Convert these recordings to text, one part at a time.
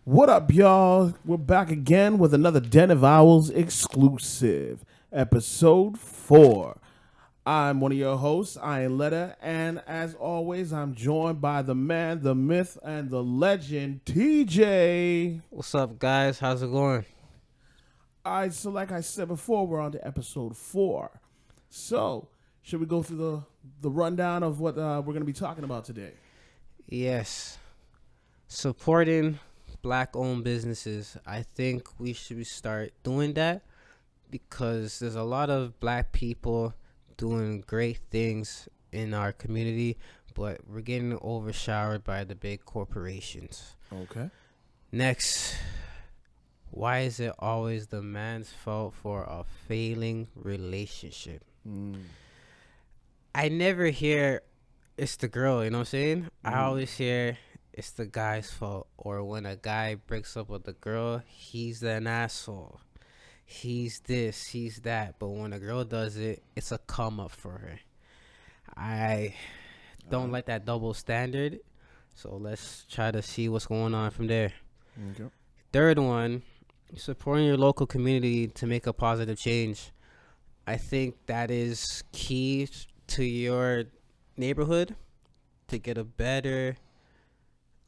What up, y'all? We're back again with another Den of Owls exclusive, episode 4. I'm one of your hosts, Iron Letter, and as always, I'm joined by the man, the myth, and the legend, TJ. What's up, guys? How's it going? So like I said before, we're on to episode 4. So, should we go through the rundown of what we're going to be talking about today? Yes. Supporting black-owned businesses. I think we should start doing that because there's a lot of black people doing great things in our community, but we're getting overshadowed by the big corporations. Okay. Next, why is it always the man's fault for a failing relationship? I never hear it's the girl, you know what I'm saying? I always hear it's the guy's fault. Or when a guy breaks up with a girl, he's an asshole. He's this, he's that. But when a girl does it, it's a come up for her. I don't like that double standard. So let's try to see what's going on from there. Okay. Third one, supporting your local community to make a positive change. I think that is key to your neighborhood to get a better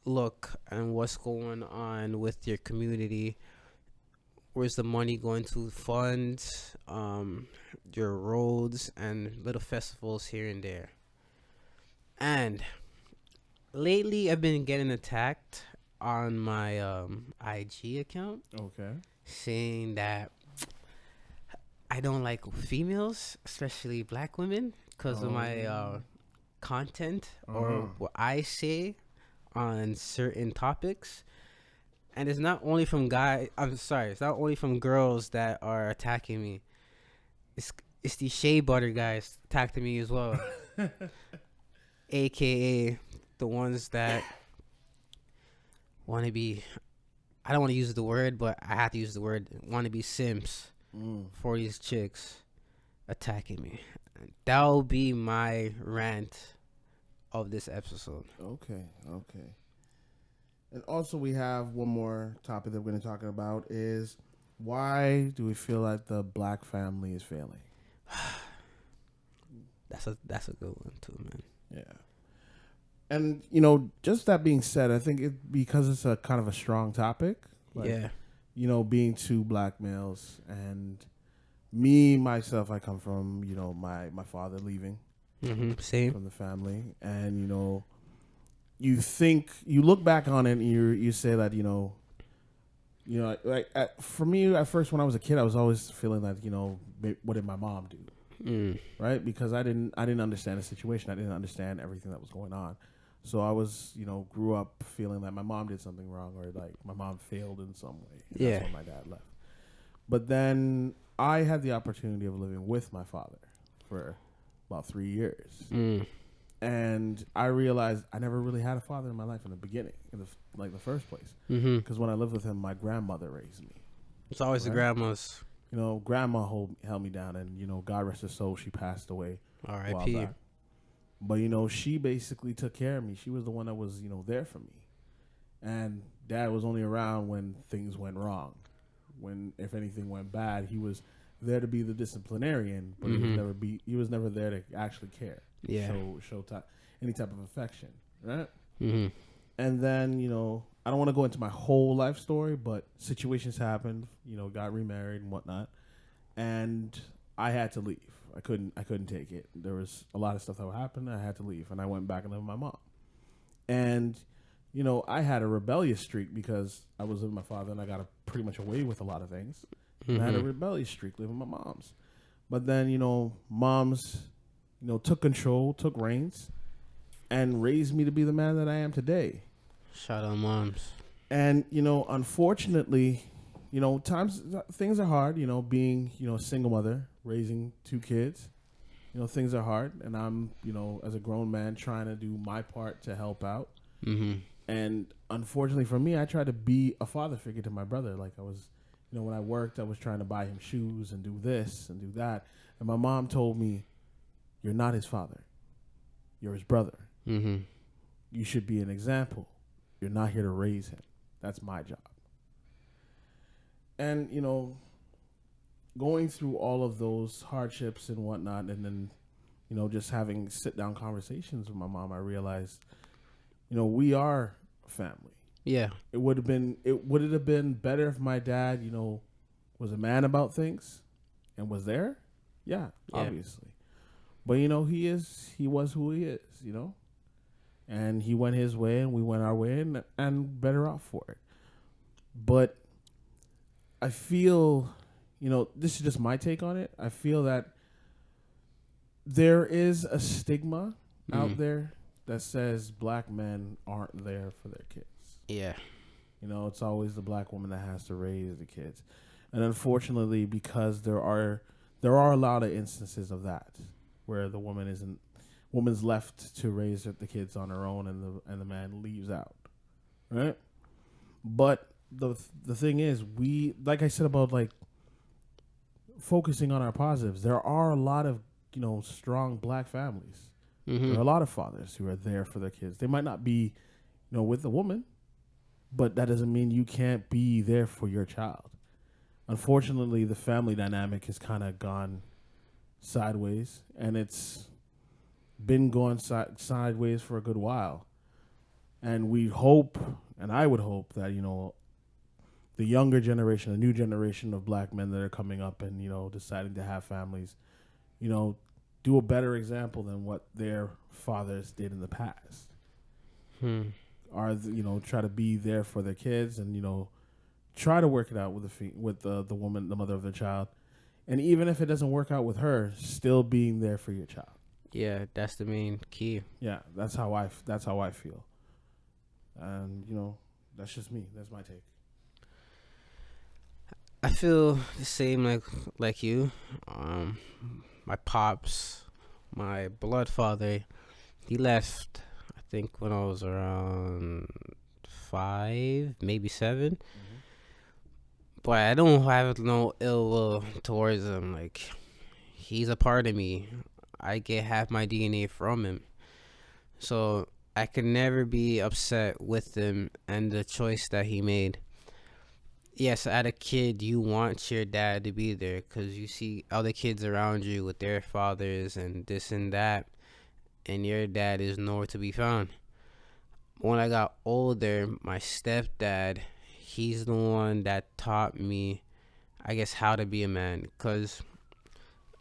look on what's going on with your community. Where's the money going to fund your roads and little festivals here and there. And lately I've been getting attacked on my IG account Okay. saying that I don't like females, especially black women, because of my content or what I say on certain topics. And it's not only from it's not only from girls that are attacking me. It's these shea butter guys attacking me as well. AKA the ones that want to be, I don't want to use the word, but I have to use the word, want to be simps for these chicks attacking me. That will be my rant of this episode. Okay. And also we have one more topic that we're going to talk about is why do we feel like the black family is failing? That's a good one too, man. Yeah. And, just that being said, I think because it's a kind of a strong topic. Yeah. Being two black males and me, myself, I come from, my father leaving Same. from the family. And, you look back on it and you say that, for me, at first when I was a kid, I was always feeling that, what did my mom do? Right? Because I didn't understand the situation. I didn't understand everything that was going on. So I was, grew up feeling that my mom did something wrong or like my mom failed in some way. Yeah. That's when my dad left. But then I had the opportunity of living with my father for about 3 years. And I realized I never really had a father in my life in the beginning, in the first place. Because when I lived with him, my grandmother raised me. It's always the grandmas. Grandma held me down, and God rest her soul, she passed away. R.I.P. But she basically took care of me. She was the one that was there for me, and Dad was only around when things went wrong. When if anything went bad, he was there to be the disciplinarian, but he was never there to actually care. Yeah. Show any type of affection, right? And then I don't want to go into my whole life story, but situations happened. Got remarried and whatnot, and I had to leave. I couldn't take it. There was a lot of stuff that happened. I had to leave, and I went back and lived with my mom. And I had a rebellious streak because I was with my father, and I got pretty much away with a lot of things. And I had a rebellious streak living with my mom's. But then moms took control, took reins, and raised me to be the man that I am today. Shout out moms. And unfortunately, things are hard. Being a single mother, raising 2 kids, things are hard. And I'm as a grown man trying to do my part to help out. And unfortunately for me, I tried to be a father figure to my brother. Like I was, when I worked, I was trying to buy him shoes and do this and do that. And my mom told me, "You're not his father. You're his brother. You should be an example. You're not here to raise him." That's my job. And, going through all of those hardships and whatnot, and then, just having sit down conversations with my mom, I realized, we are family. Yeah. Would it have been better if my dad, was a man about things and was there? Yeah, obviously. But he was who he is, and he went his way and we went our way, and better off for it. But I feel, this is just my take on it. I feel that there is a stigma out there that says black men aren't there for their kids. Yeah. It's always the black woman that has to raise the kids. And unfortunately, because there are a lot of instances of that where the woman's left to raise the kids on her own, and the man leaves out. Right? But the thing is, we, like I said about like focusing on our positives, there are a lot of strong black families. There are a lot of fathers who are there for their kids. They might not be with a woman, but that doesn't mean you can't be there for your child. Unfortunately, the family dynamic has kind of gone sideways, and it's been going sideways for a good while. And we hope, and I would hope that the younger generation, the new generation of black men that are coming up and deciding to have families, do a better example than what their fathers did in the past. Try to be there for their kids, and try to work it out with the woman, the mother of their child, and even if it doesn't work out with her, still being there for your child. Yeah, that's the main key. Yeah, that's how I feel, and that's just me. That's my take. I feel the same like you. My pops, my blood father, he left, I think, when I was around 5, maybe 7. But I don't have no ill will towards him. Like, he's a part of me. I get half my DNA from him. So I could never be upset with him and the choice that he made. Yes, as a kid, you want your dad to be there because you see other kids around you with their fathers and this and that, and your dad is nowhere to be found. When I got older, my stepdad, he's the one that taught me, I guess, how to be a man. Because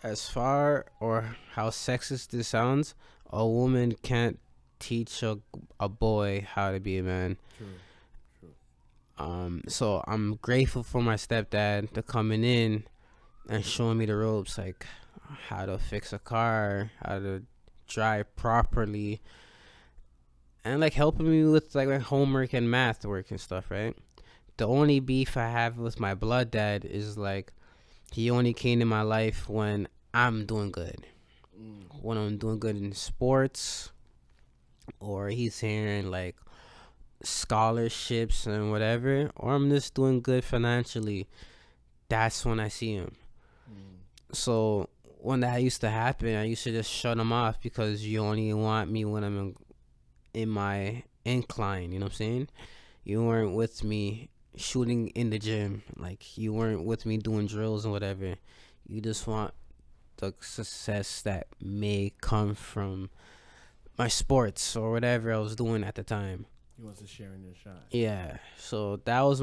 as far or how sexist this sounds, a woman can't teach a boy how to be a man. True. So I'm grateful for my stepdad to coming in and showing me the ropes, like how to fix a car, how to drive properly, and like helping me with like my homework and math work and stuff, right? The only beef I have with my blood dad is like he only came in my life when I'm doing good. When I'm doing good in sports, or he's hearing like scholarships and whatever, or I'm just doing good financially, that's when I see him. So when that used to happen, I used to just shut him off because you only want me when I'm in my incline, you know what I'm saying? You weren't with me shooting in the gym, like you weren't with me doing drills and whatever. You just want the success that may come from my sports or whatever I was doing at the time. He wants to share in your shine. Yeah, so that's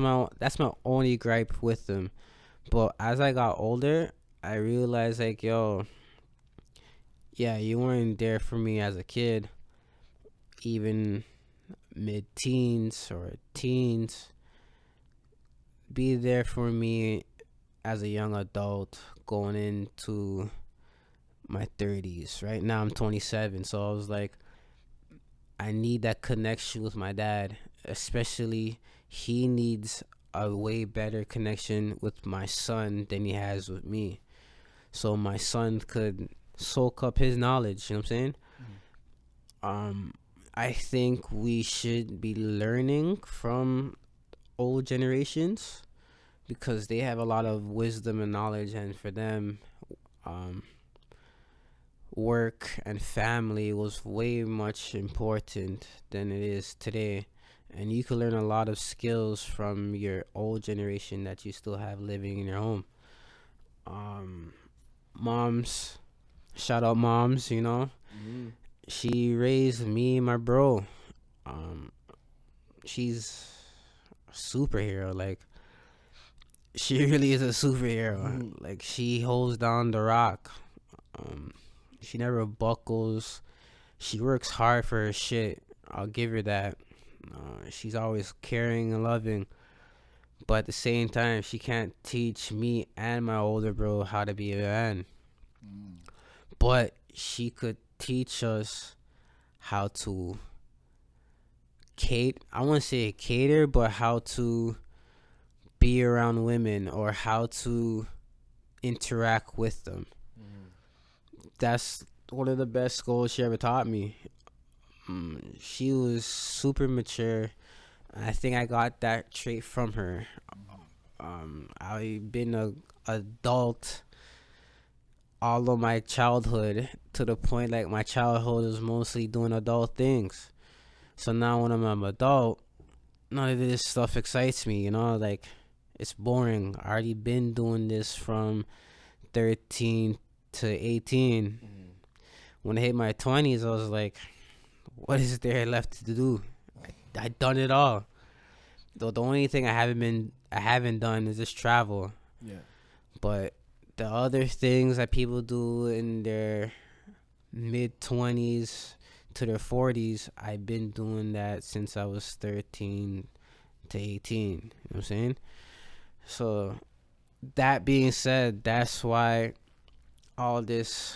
my only gripe with them. But as I got older, I realized like, yo, yeah, you weren't there for me as a kid, even mid-teens or teens. Be there for me as a young adult going into my 30s. Right now I'm 27, so I was like, I need that connection with my dad, especially he needs a way better connection with my son than he has with me. So my son could soak up his knowledge, you know what I'm saying? I think we should be learning from old generations because they have a lot of wisdom and knowledge, and for them, work and family was way much important than it is today. and you can learn a lot of skills from your old generation that you still have living in your home. Um, Moms, shout out moms. She raised me and my bro. Um, she's a superhero. Like, she really is a superhero. Like, she holds down the rock. Um, she never buckles. She works hard for her shit. I'll give her that. She's always caring and loving. But at the same time, she can't teach me and my older bro how to be a man. But she could teach us how to I wouldn't say cater, but how to be around women or how to interact with them. That's one of the best skills she ever taught me. She was super mature. I think I got that trait from her. I've been a adult all of my childhood, to the point like my childhood was mostly doing adult things. So now when I'm an adult, none of this stuff excites me, like, it's boring. I already been doing this from 13 to 18. When I hit my 20s, I was like, what is there left to do? I done it all. The only thing I haven't done is just travel. Yeah. But the other things that people do in their mid 20s to their 40s, I've been doing that since I was 13 to 18. You know what I'm saying? So that being said, that's why all this,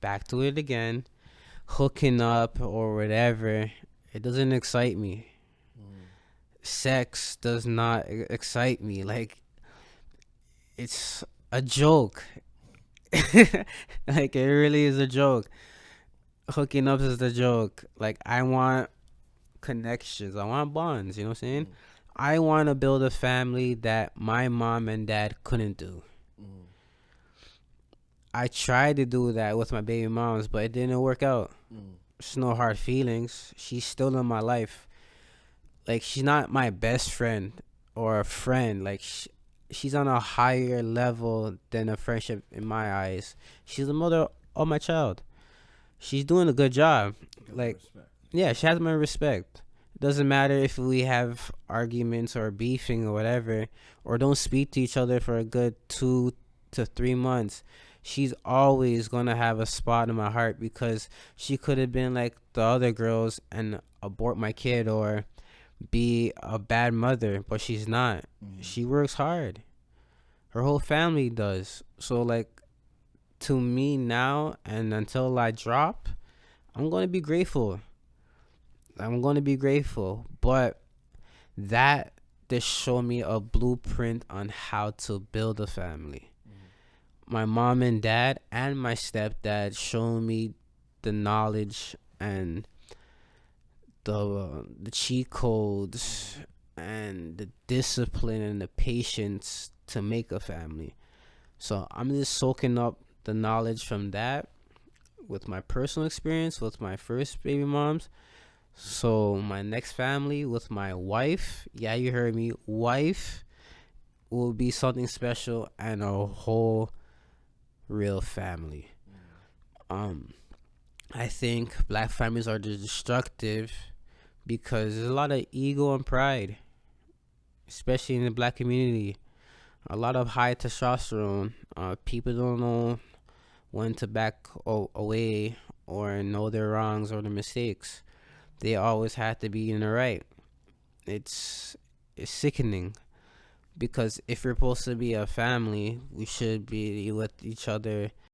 back to it again, hooking up or whatever, it doesn't excite me. Sex does not excite me. Like, it's a joke. Like, it really is a joke. Hooking up is the joke. Like, I want connections. I want bonds. You know what I'm saying? I want to build a family that my mom and dad couldn't do. I tried to do that with my baby moms, but it didn't work out. There's no hard feelings. She's still in my life. Like, she's not my best friend or a friend. Like, she's on a higher level than a friendship in my eyes. She's the mother of my child. She's doing a good job. Like, yeah, she has my respect. It doesn't matter if we have arguments or beefing or whatever, or don't speak to each other for a good 2 to 3 months. She's always going to have a spot in my heart, because she could have been like the other girls and abort my kid or be a bad mother, but she's not. She works hard. Her whole family does. So, like, to me now and until I drop, I'm going to be grateful. But that just showed me a blueprint on how to build a family. My mom and dad and my stepdad showed me the knowledge and the cheat codes and the discipline and the patience to make a family. So I'm just soaking up the knowledge from that with my personal experience with my first baby moms. So my next family with my wife, yeah, you heard me, wife, will be something special and a whole real family. I think black families are destructive because there's a lot of ego and pride, especially in the black community. A lot of high testosterone. People don't know when to back away or know their wrongs or their mistakes. They always have to be in the right. It's sickening, because if we're supposed to be a family, we should be with each other